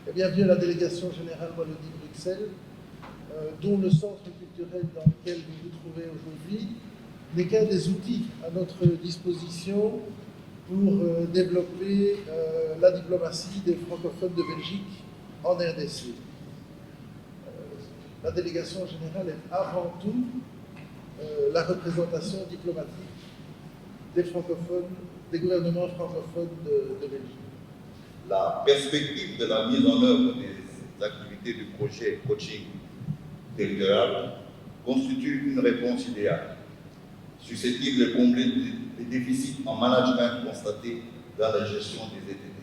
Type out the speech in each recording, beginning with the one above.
Et bienvenue à la délégation générale Wallonie-Bruxelles, dont le centre culturel dans lequel vous vous trouvez aujourd'hui n'est qu'un des outils à notre disposition pour développer la diplomatie des francophones de Belgique en RDC. La délégation générale est avant tout la représentation diplomatique des francophones, des gouvernements francophones de Belgique. La perspective de la mise en œuvre des activités du projet coaching territorial constitue une réponse idéale, susceptible de combler les déficits en management constatés dans la gestion des ETD.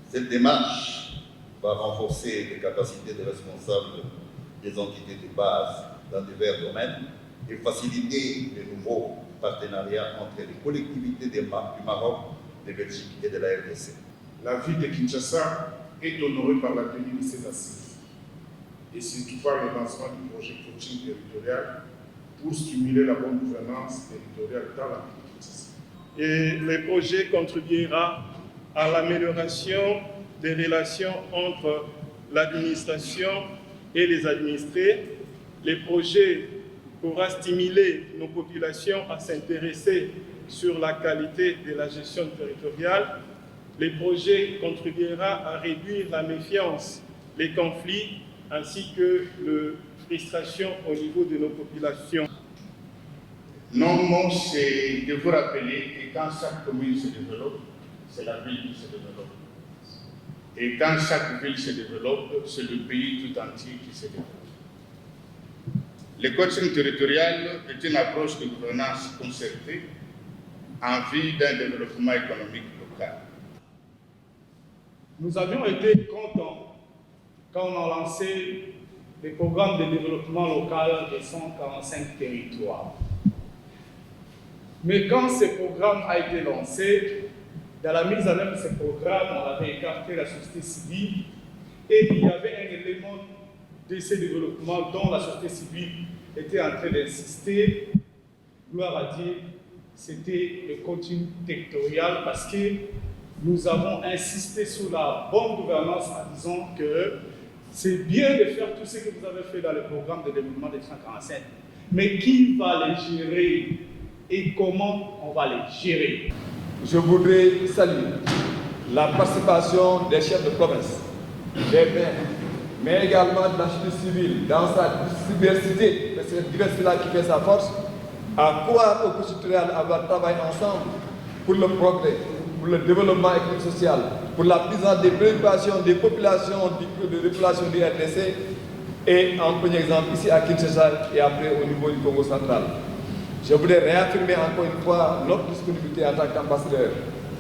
Cette démarche va renforcer les capacités des responsables des entités de base dans divers domaines et faciliter les nouveaux partenariats entre les collectivités du Maroc, de Belgique et de la RDC. La ville de Kinshasa est honorée par la tenue de ces assises et surtout par le lancement du projet coaching territorial pour stimuler la bonne gouvernance territoriale dans la ville de Kinshasa. Et le projet contribuera à l'amélioration des relations entre l'administration et les administrés. Le projet pourra stimuler nos populations à s'intéresser sur la qualité de la gestion territoriale. Le projet contribuera à réduire la méfiance, les conflits, ainsi que la frustration au niveau de nos populations. Non, non, c'est de vous rappeler que quand chaque commune se développe, c'est la ville qui se développe. Et quand chaque ville se développe, c'est le pays tout entier qui se développe. Le coaching territorial est une approche de gouvernance concertée en vue d'un développement économique local. Nous avions été contents quand on a lancé les programmes de développement local des 145 territoires. Mais quand ce programme a été lancé, dans la mise en œuvre de ce programme, on avait écarté la société civile et il y avait un élément de ce développement dont la société civile était en train d'insister, gloire à Dieu, c'était le coaching territorial parce que nous avons insisté sur la bonne gouvernance en disant que c'est bien de faire tout ce que vous avez fait dans le programme de développement des 145, mais qui va les gérer et comment on va les gérer? Je voudrais saluer la participation des chefs de province, des maires, mais également de la société civile dans sa diversité, parce que c'est cette diversité-là qui fait sa force, à croire au coaching territorial, à travailler ensemble pour le progrès, pour le développement économique et social, pour la prise en des préoccupations des populations du RDC, et en premier exemple ici à Kinshasa et après au niveau du Congo central. Je voudrais réaffirmer encore une fois notre disponibilité en tant qu'ambassadeur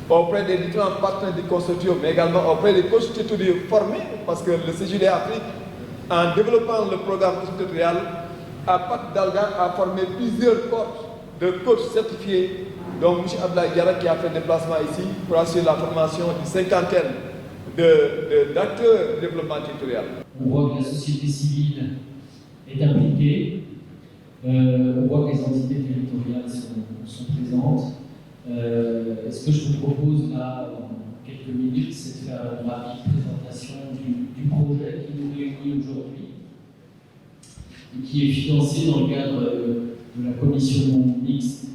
auprès des différents partenaires du consortium, mais également auprès des coachs territoriaux formés, parce que le CJD Afrique, en développant le programme territorial, à partir d'Alga, a formé plusieurs corps de coachs certifiés, dont M. Abdoulaye Diarra qui a fait un déplacement ici pour assurer la formation d'une cinquantaine d'acteurs de développement territorial. On voit que la société civile est impliquée. On voit que les entités territoriales sont présentes. Ce que je vous propose là, en quelques minutes, c'est de faire une rapide présentation du projet qui nous réunit aujourd'hui, qui est financé dans le cadre de la commission mixte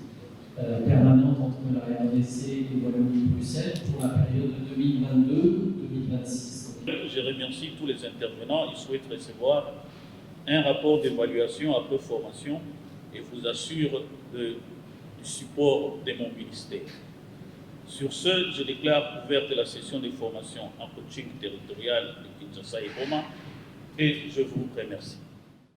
permanente entre la RDC et Wallonie-Bruxelles pour la période de 2022-2026. Je remercie tous les intervenants. Ils souhaitent recevoir un rapport d'évaluation après formation et vous assure du support de mon ministère. Sur ce, je déclare ouverte la session de formation en coaching territorial de Kinshasa et Goma et je vous remercie.